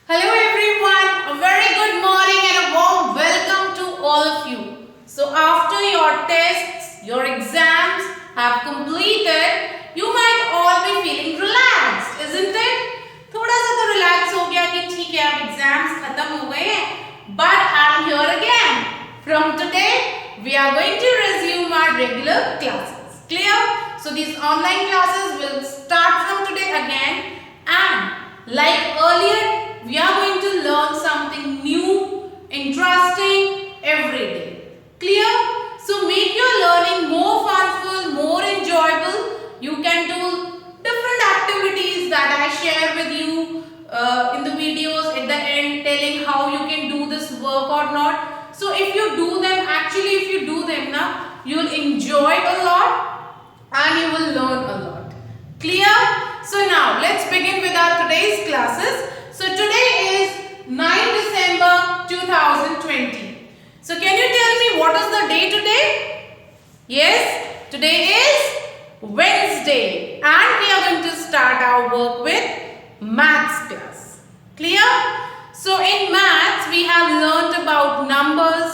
Hello everyone, a very good morning and a warm welcome to all of you. So after your tests, your exams have completed, you might all be feeling relaxed, isn't it? थोड़ा सा तो relax हो गया कि ठीक है अब exams खत्म हो गए हैं, but I'm here again. From today, we are going to resume our regular classes. Clear? So these online classes will start from today again, and like earlier, we are going to learn something new, interesting every day. Clear? So make your learning more funful, more enjoyable. You can do different activities that I share with you in the videos at the end, telling how you can do this work or not. So if you do them, actually if you do them now, you will enjoy a lot and you will learn a lot. Clear? So now let's begin with our today's classes. So today is 9 December 2020. So can you tell me what is the day today? Yes, today is Wednesday and we are going to start our work with maths class. Clear? So in maths we have learnt about numbers.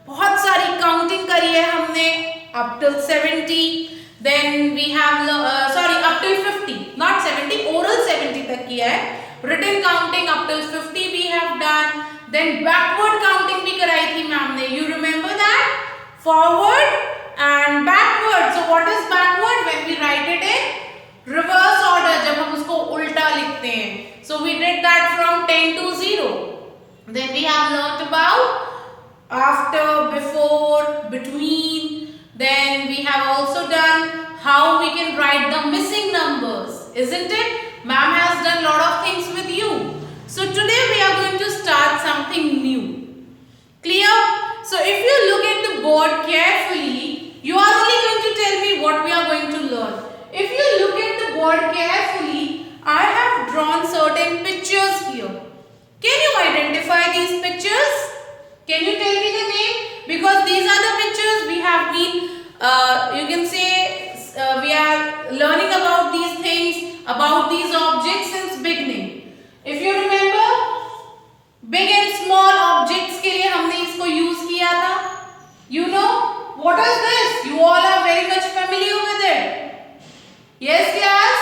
बहुत सारी counting करी है हमने up till 70. Then we have up till 50, not 70, oral 70 तक किया है. Written counting up till 50 we have done. Then backward counting भी कराई थी मैम ने. You remember that? Forward and backward. So what is backward? When we write it in reverse order, जब हम उसको उल्टा लिखते हैं. So we did that from 10 to 0. Then we have learnt about after, before, between. Then we have also done how we can write the missing numbers, isn't it? Ma'am has done lot of things with you. So today we are going to start something new. Clear? So if you look at the board carefully, you are only going to tell me what we are going to learn. If you look at the board carefully, I have drawn certain pictures here. Can you identify these pictures? Can you tell me the name? Because these are the pictures we have been, you can say, we are learning about these things, about these objects since beginning. If you remember, big and small objects के लिए हमने इसको use किया था. You know what is this? You all are very much familiar with it. Yes, class.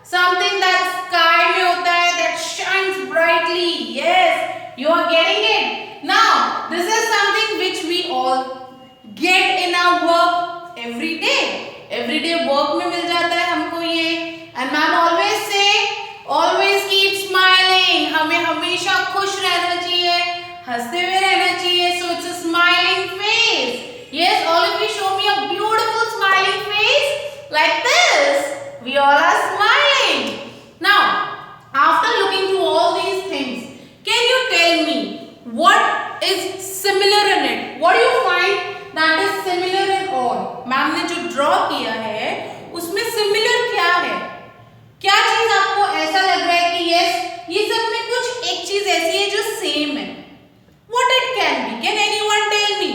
Something that sky में होता है, that shines brightly. Yes, you are getting it. Now, this is something which we all get in our work every day. Every day work में मिल जाता है हमको ये. And ma'am always say, always keep smiling. हमें हमेशा खुश रहना चाहिए, हंसते हुए रहना चाहिए. So it's a smiling face. Yes, all of you show me a beautiful smiling face like this. We all are smiling. Now, after looking through all these things, can you tell me what is similar in it? What do you find that is similar in all? Ma'am ने जो draw किया है उसमें similar क्या है? क्या चीज आपको ऐसा लग रहा है कि यस ये सब में कुछ एक चीज ऐसी है जो सेम है? What it can be? Can anyone tell me?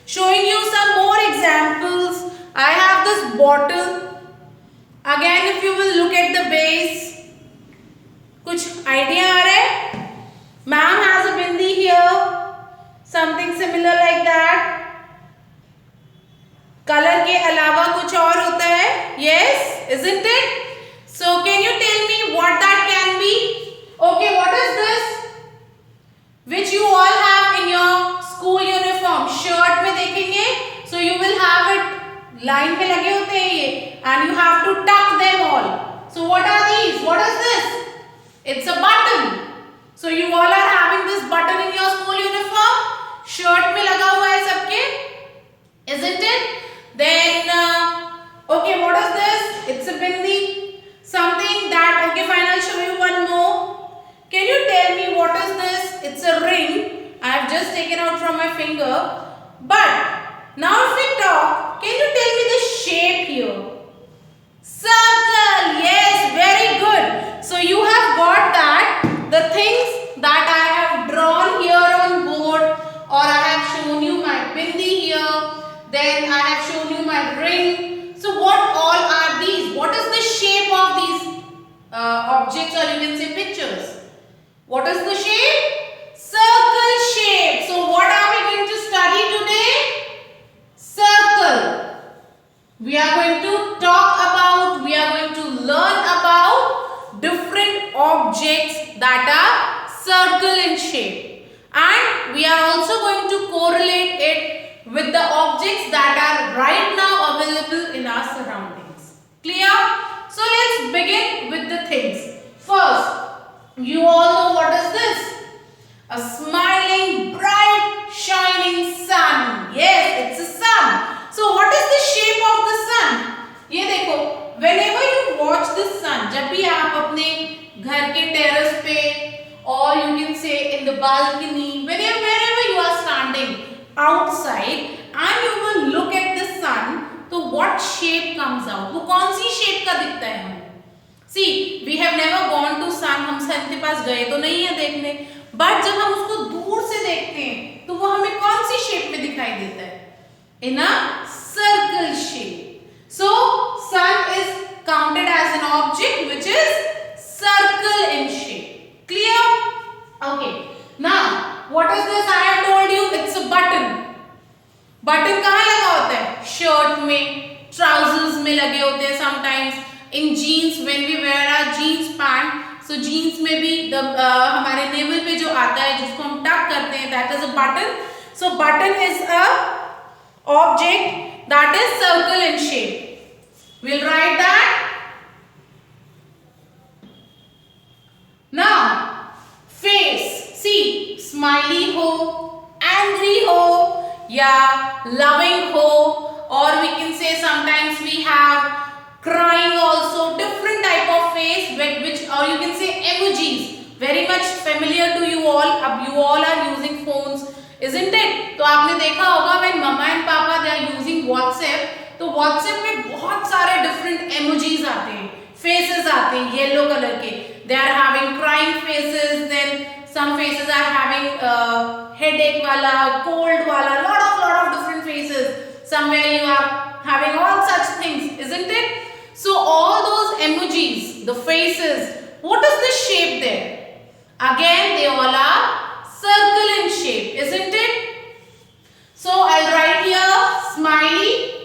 Showing you some more examples. I have this bottle. Again, if you will look at the base, कुछ idea आ रहा है? Ma'am has a bindi here. Something similar like that. Colour के अलावा कुछ और होता है. Yes, isn't it? So can you tell me what that can be? Okay, what is this? Which you all have in your school uniform. Shirt में देखेंगे. So you will have it line पे लगे होते हैं ये. And you have to tuck them all. So what are these? What is this? It's a button. So you all are having this button in your school uniform. Shirt में लगा हुआ है सबके. Isn't it? Then, okay, what is this? It's a bindi. Something that, okay, fine, I'll show you one more. Can you tell me what is this? It's a ring. I have just taken out from my finger. But, now if we talk, can you tell me the shape here? Circle. Yes, very good. So, you have got that. The things that I have drawn here on board, or I have shown you my bindi here. Then I have shown you my ring. So what all are these? What is the shape of these objects, or you can say pictures? What is the shape? Circle shape. So what are we going to study today? Circle. We are going to talk about, we are going to learn about different objects that are circle in shape. And we are also going to correlate it with the objects that are right now available in our surroundings. Clear? So let's begin with the things. First, you all know what is this? A smiling, bright, shining sun. Yes, it's a sun. So what is the shape of the sun? ये देखो, whenever you watch the sun, जब भी आप अपने घर के terrace पे or you can say in the balcony, wherever you are standing outside and you will look at the sun, तो what shape comes out? वो कौन सी shape का दिखता है हमें? See, we have never gone to sun, हम सन के पास गए तो नहीं है देखने, but जब हम उसको दूर से देखते हैं तो वो हमें कौन सी shape में दिखाई देता है? In a circle shape. So, sun is counted as an object which is circle in shape. Clear? Okay. Now, what is this I have told you? It's a button. Button कहाँ लगा होता है? Shirt में, trousers में लगे होते हैं sometimes. In jeans, when we wear our jeans pant, so jeans में भी हमारे navel पे जो आता है जिसको हम tuck करते हैं, that is a button. So button is a object that is circle in shape. We'll write that. Now, face. See, smiley ho, angry ho, yeah, loving ho, or we can say sometimes we have crying also, different type of face which, or you can say emojis, very much familiar to you all. अब you all are using phones, isn't it? तो आपने देखा होगा when mama and papa they are using WhatsApp, तो WhatsApp में बहुत सारे different emojis आते हैं, faces आते हैं yellow color के. They are having crying faces, then some faces are having headache वाला, cold वाला, lot of different faces. Somewhere you are having all such things, isn't it? So all those emojis, the faces, what is the shape there? Again, they all are circle in shape, isn't it? So I'll write here smiley.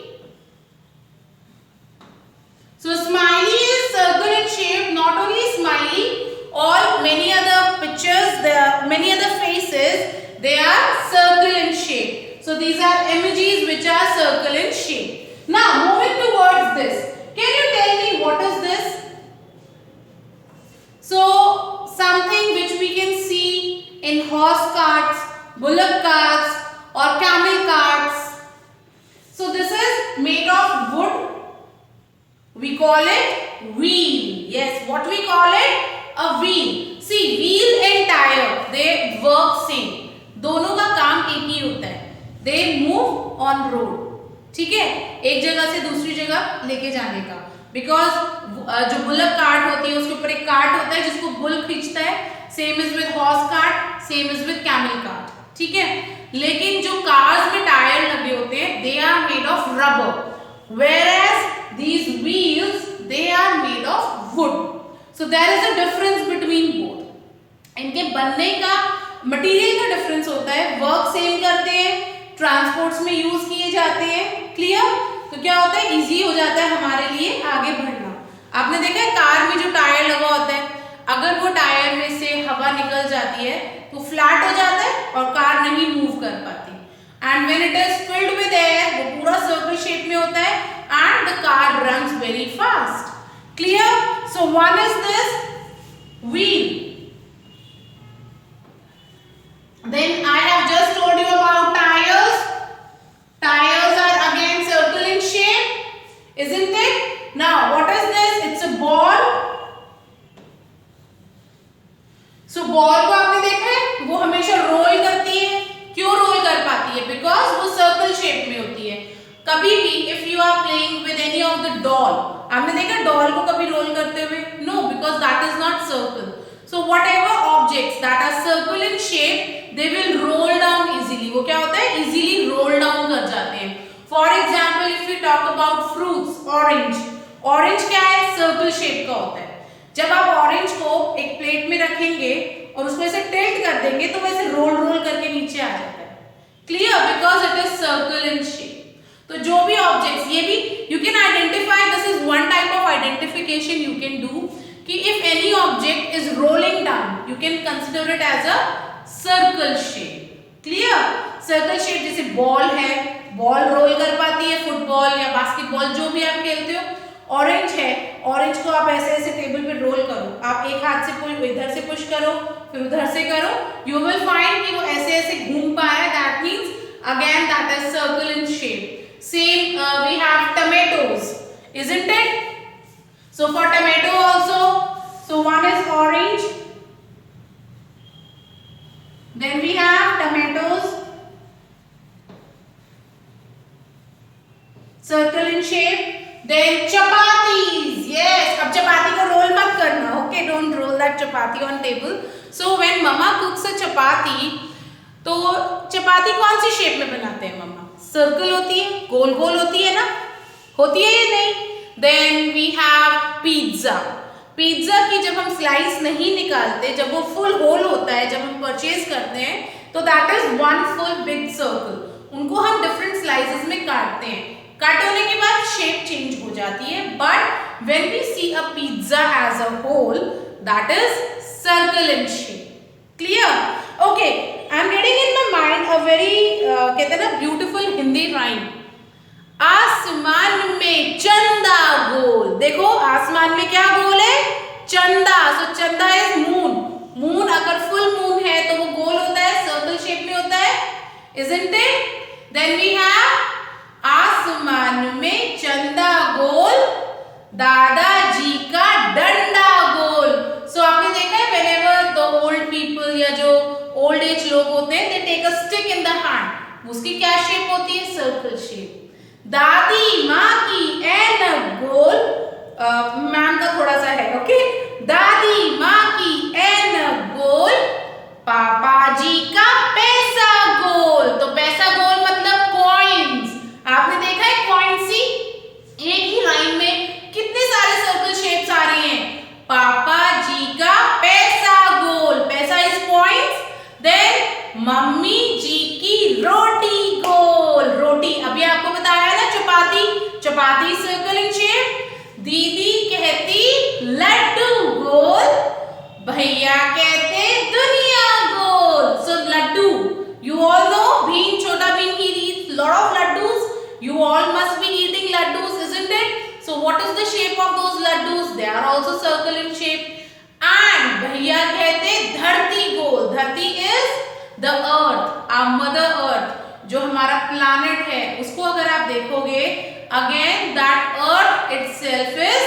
So smiley is circle in shape. Not only smiley, all many other pictures, many other faces, they are circle in shape. So these are emojis which are circle in shape. Now moving towards this. Can you tell me what is this? So something which we can see in horse carts, bullock carts or camel carts. So this is made of wood. We call it wheel. Yes, what we call it? A wheel. See, wheel and tire, they work same. दोनों का काम एक ही होता है. They move on road. ठीक है, एक जगह से दूसरी जगह लेके जाने का. Because जो बुलक कार्ट होती है उसके ऊपर एक कार्ट होता है जिसको बुल खींचता है. Same is with horse cart, same is with camel cart. ठीक है, लेकिन जो कार्स में टायर लगे होते हैं they are made of rubber, whereas these wheels they are made of wood. So there is a difference between both. इनके बनने का मटेरियल का डिफरेंस होता है. वर्क सेम करते हैं, ट्रांसपोर्ट्स में यूज किए जाते हैं. क्लियर? तो क्या होता है, इजी हो जाता है हमारे लिए आगे बढ़ना. आपने देखा है कार में जो टायर लगा होता है, अगर वो टायर में से हवा निकल जाती है तो फ्लैट हो जाता है और कार नहीं मूव कर पाती. And when it is filled with air, वो पूरा सर्कल शेप में होता है and the car runs very fast. Clear? So one is this wheel. Then I have just told you about tires. Tires are again circle in shape, isn't it? Now what is this? It's a ball. So ball को आपने देखा है, वो हमेशा role करती है. क्यों role कर पाती है? Because वो सर्कल शेप में होती है. कभी भी if you are playing with any of the doll, आपने देखा डॉल को कभी रोल करते हुए? No, because that is not circle. So whatever objects that are circle in shape, they will roll down easily. वो क्या होता है? Easily roll down कर जाते हैं. For example, if we talk about fruits, orange. Orange क्या है? Circle shape का होता है. जब आप ऑरेंज को एक प्लेट में रखेंगे और उसको ऐसे टिल्ट कर देंगे तो वैसे रोल रोल करके नीचे आ जाता है। Clear? Because it is circle in shape. तो जो भी ऑब्जेक्ट्स, ये भी you can identify, this is one type of identification you can do कि if any object is rolling down you can consider it as a circle shape. Clear? Circle shape जैसे ball है, ball roll कर पाती है, football या basketball जो भी आप खेलते हो। ऑरेंज है, ऑरेंज को आप ऐसे ऐसे टेबल पे रोल करो, आप एक हाथ से इधर से पुश करो फिर उधर से करो, यू विल फाइंड कि वो ऐसे ऐसे घूम पा रहा है, that means again that is circle in shape. Same we have tomatoes, isn't it? So for tomato also, so one is orange, then we have tomatoes, circle in shape. Then chapatis, yes, अब चपाती को role मत करना, okay, don't roll that chapati on table. So when mama cooks a chapati, तो चपाती कौन सी shape में बनाते हैं मम्मा? Circle होती है, गोल गोल होती है ना, होती है या नहीं? Then we have pizza. Pizza की जब हम स्लाइस नहीं निकालते, जब वो फुल होल होता है, जब हम परचेज करते हैं तो that is one full big circle. उनको हम डिफरेंट स्लाइसेस में काटते हैं, काटे होने के बाद शेप चेंज हो जाती है, but when we see a pizza as a whole that is circle in shape. Clear? Okay, I am getting in my mind a very कहते हैं ना ब्यूटीफुल हिंदी राइम, आसमान में चंदा गोल। देखो आसमान में क्या गोल है? चंदा। सो चंदा इज मून। मून अगर फुल मून है तो वो गोल होता है, सर्कल शेप में होता है, isn't it? Then we have आसमान में चंदा गोल, दादाजी का डंडा गोल। सो आपने देखा है whenever the old people या जो ओल्ड एज लोग होते हैं, they take a stick in the hand, उसकी क्या शेप होती है? Circle shape. दादी माँ की ऐनक गोल, मैम का थोड़ा सा है, ओके, दादी माँ की ऐनक गोल, पापा जी का पैसा गोल। तो पैसा गोल मतलब कॉइन्स। आपने देखा है कॉइन सी, एक ही लाइन में कितने सारे सर्कल शेप्स आ रही हैं। पापा जी का पैसा गोल, पैसा इज कॉइन्स। देन मम्मी जी की रोटी गोल, रोटी अभी आपको बताया ना, चपाती, चपाती सर्कल इन शेप। दीदी कहती लड्डू गोल, भैया कहते दुनिया गोल। सो Laddu, you all know Bhim, Chota Bhim, he eats lot of laddus. You all must be eating laddus, isn't it? So what is the shape of those laddus? They are also circle in shape. And भैया कहते धरती गोल, धरती is the earth, our mother earth, जो हमारा planet है, उसको अगर आप देखोगे, again that earth itself is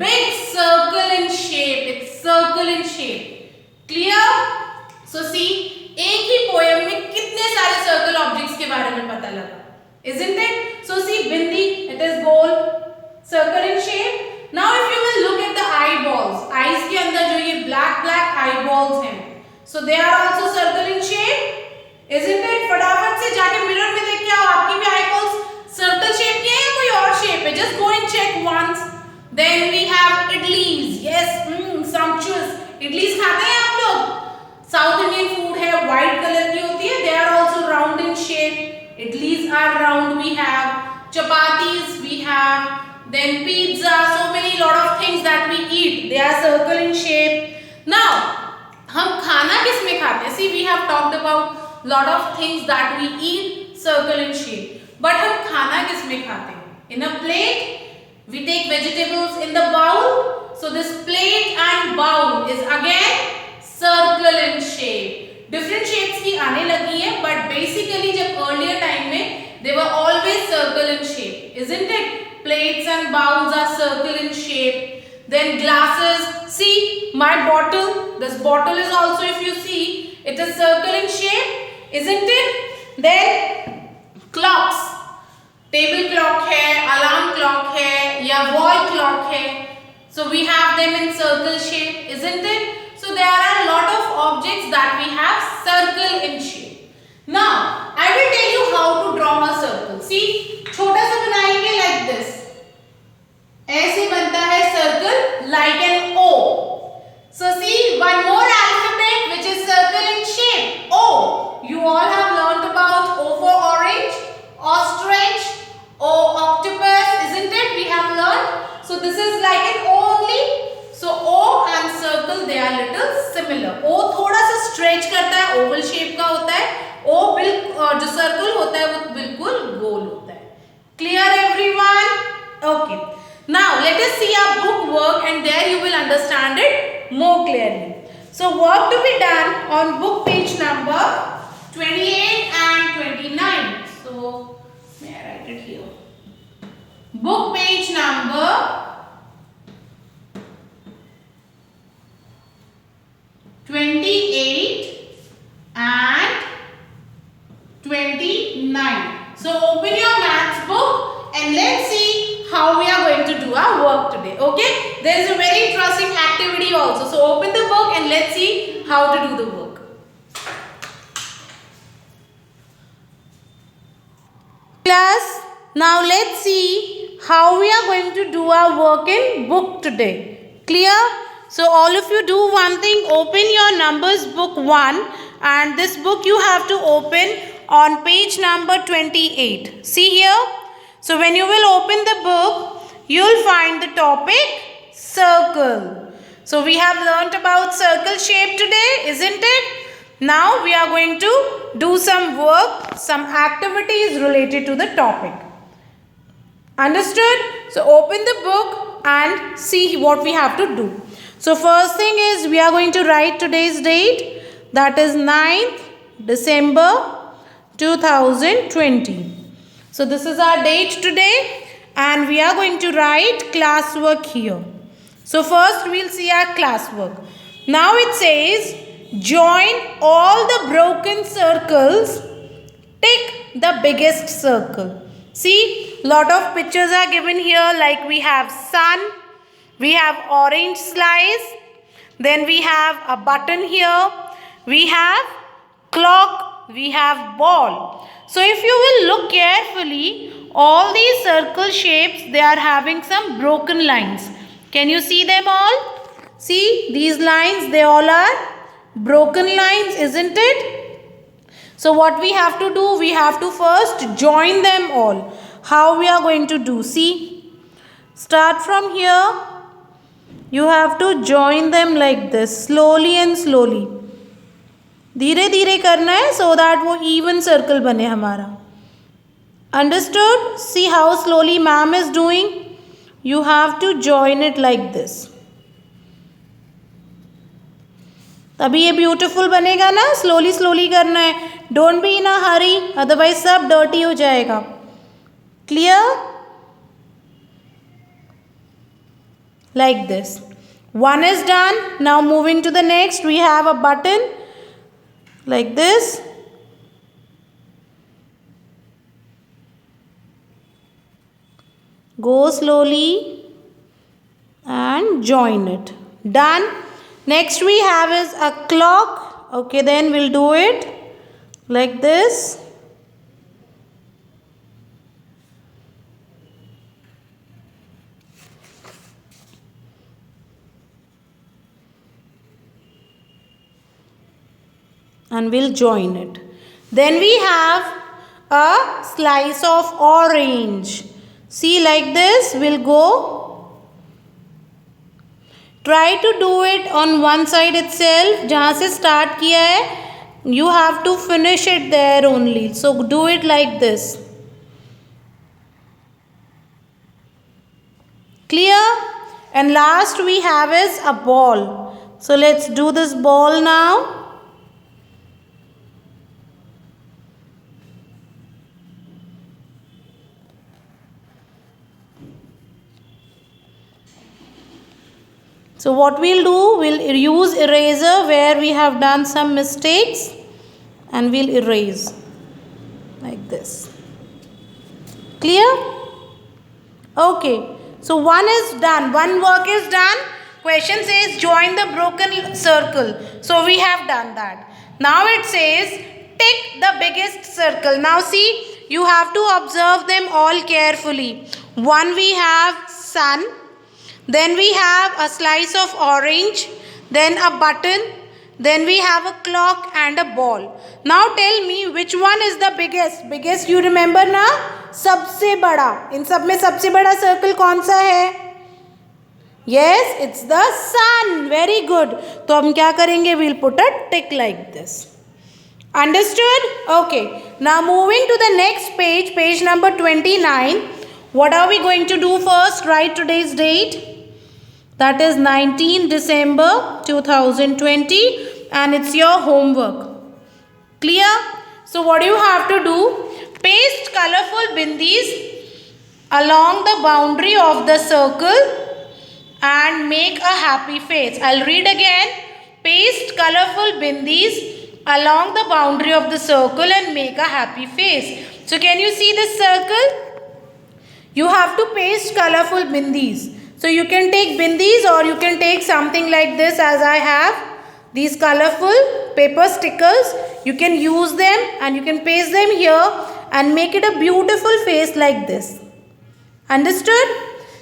big circle in shape. It's circle in shape. Clear? So see, एक ही पोएम में कितने सारे सर्कल ऑब्जेक्ट्स के बारे में पता लगा, isn't it? So see, bindi, it is goal, circle in shape. Now if you will look at the eyeballs, eyes के अंदर जो ये black eyeballs हैं, so they are also circle in shape, isn't it? फटाफट से जाके mirror में देख के आओ, आपकी भी eyeballs सर्कल शेप की है या कोई और शेप है? Just go and check once. Then we have idlis. Yes, sumptuous. idlis खाते हैं आप लोग? साउथ इंडियन फूड है, व्हाइट कलर की होती है, they are also round in shape. Idlis are round, we have chapatis, we have then pizza, so many lot of things that we eat, they are circle in shape. Now हम खाना किस में खाते हैं? See, we have talked about lot of things that we eat, circle in shape, but हम खाना किस में खाते हैं? In a plate, we take vegetables in the bowl, so this plate and bowl is again circle in shape. Different shapes की आने लगी है, बट बेसिकली जब अर्लियर टाइम में they were always circle in shape, isn't it? Plates and bowls are circle in shape. Then glasses, see my bottle, this bottle is also, if you see, it is circle in shape, isn't it? Then clocks, table clock है, alarm clock है या wall clock है, so we have them in circle shape, isn't it? So there are a lot of objects that we have circle in shape. Now I will tell you how to draw a circle. See, छोटा सा बनाएंगे like this. ऐसे बनता है circle like an O. So see, one more alphabet Oval shape का होता है, ओ बिल्कुल जो सर्कल होता है वो बिल्कुल गोल होता है. Clear everyone? Okay. Now let us see our book work and there you will understand it more clearly. So work to be done on book page number 28 and 29. So may I write it here? Book page number 28 and 29. So open your maths book and let's see how we are going to do our work today. Okay? There is a very interesting activity also. So open the book and let's see how to do the work. Class, now let's see how we are going to do our work in book today. Clear? So all of you do one thing, open your numbers book 1 and this book you have to open on page number 28. See here. So when you will open the book, you will find the topic circle. So we have learnt about circle shape today, isn't it? Now we are going to do some work, some activities related to the topic. Understood? So open the book and see what we have to do. So first thing is we are going to write today's date, that is 9th December 2020. So this is our date today and we are going to write classwork here. So first we will see our classwork. Now it says join all the broken circles, tick the biggest circle. See, lot of pictures are given here, like we have sun, we have orange slice, then we have a button here, we have clock, we have ball. So if you will look carefully, all these circle shapes, they are having some broken lines. Can you see them all? See, these lines, they all are broken lines, isn't it? So what we have to do, we have to first join them all. How we are going to do? See, start from here. You have to join them like this, slowly and slowly. धीरे धीरे करना है so that वो even circle बने हमारा. Understood? See how slowly ma'am is doing. You have to join it like this. तभी ये beautiful बनेगा ना. Slowly slowly करना है. Don't be in a hurry, otherwise सब dirty हो जाएगा. Clear? Like this. One is done. Now moving to the next, we have a button like this. Go slowly and join it. Done. Next we have is a clock. Okay, then we'll do it like this. And we'll join it. Then we have a slice of orange. See, like this, we'll go. Try to do it on one side itself. जहाँ से start किया है, you have to finish it there only. So do it like this. Clear? And last we have is a ball. So let's do this ball now. So what we'll do, we'll use eraser where we have done some mistakes and we'll erase like this. Clear? Okay. So one is done. One work is done. Question says join the broken circle. So we have done that. Now it says tick the biggest circle. Now see, you have to observe them all carefully. One we have sun. Then we have a slice of orange, then a button, then we have a clock and a ball. Now tell me which one is the biggest? Biggest you remember ना? सबसे बड़ा. इन सब में सबसे बड़ा circle कौन सा है? Yes, it's the sun. Very good. तो हम क्या करेंगे? We'll put a tick like this. Understood? Okay. Now moving to the next page, page number 29. What are we going to do first? Write today's date. That is 19 December 2020 and it's your homework. Clear? So what do you have to do? Paste colorful bindis along the boundary of the circle and make a happy face. I'll read again. Paste colorful bindis along the boundary of the circle and make a happy face. So can you see this circle? You have to paste colorful bindis. So you can take bindis or you can take something like this as I have. These colorful paper stickers. You can use them and you can paste them here and make it a beautiful face like this. Understood?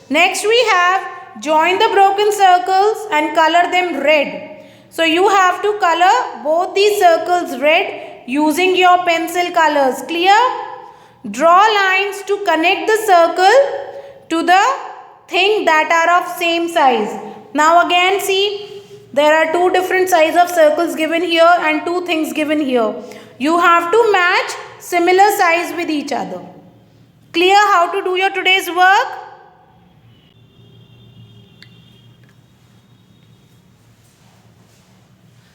Next we have join the broken circles and color them red. So you have to color both these circles red using your pencil colors. Clear? Draw lines to connect the circle to the things that are of same size. Now again see, there are two different size of circles given here and two things given here. You have to match similar size with each other. Clear how to do your today's work?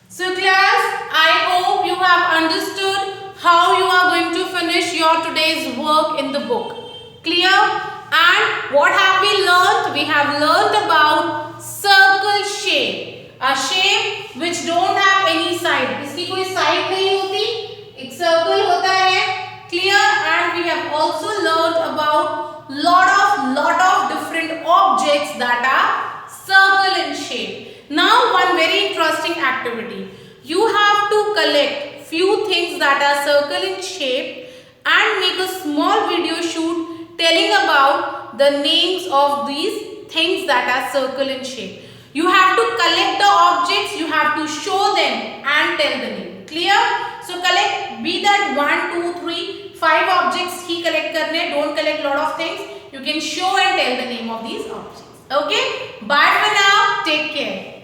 So class, I hope you have understood how you are going to finish your today's work in the book. Clear? And what have we learnt? We have learnt about circle shape. A shape which don't have any side. इसकी कोई side नहीं होती. एक circle होता है. Clear? And we have also learnt about lot of different objects that are circle in shape. Now one very interesting activity. You have to collect few things that are circle in shape and make a small video shoot telling about the names of these things that are circle in shape. You have to collect the objects, you have to show them and tell the name. Clear? So collect, be that 1, 2, 3, 5 objects he collect karne, don't collect lot of things. You can show and tell the name of these objects. Okay? Bye for now. Take care.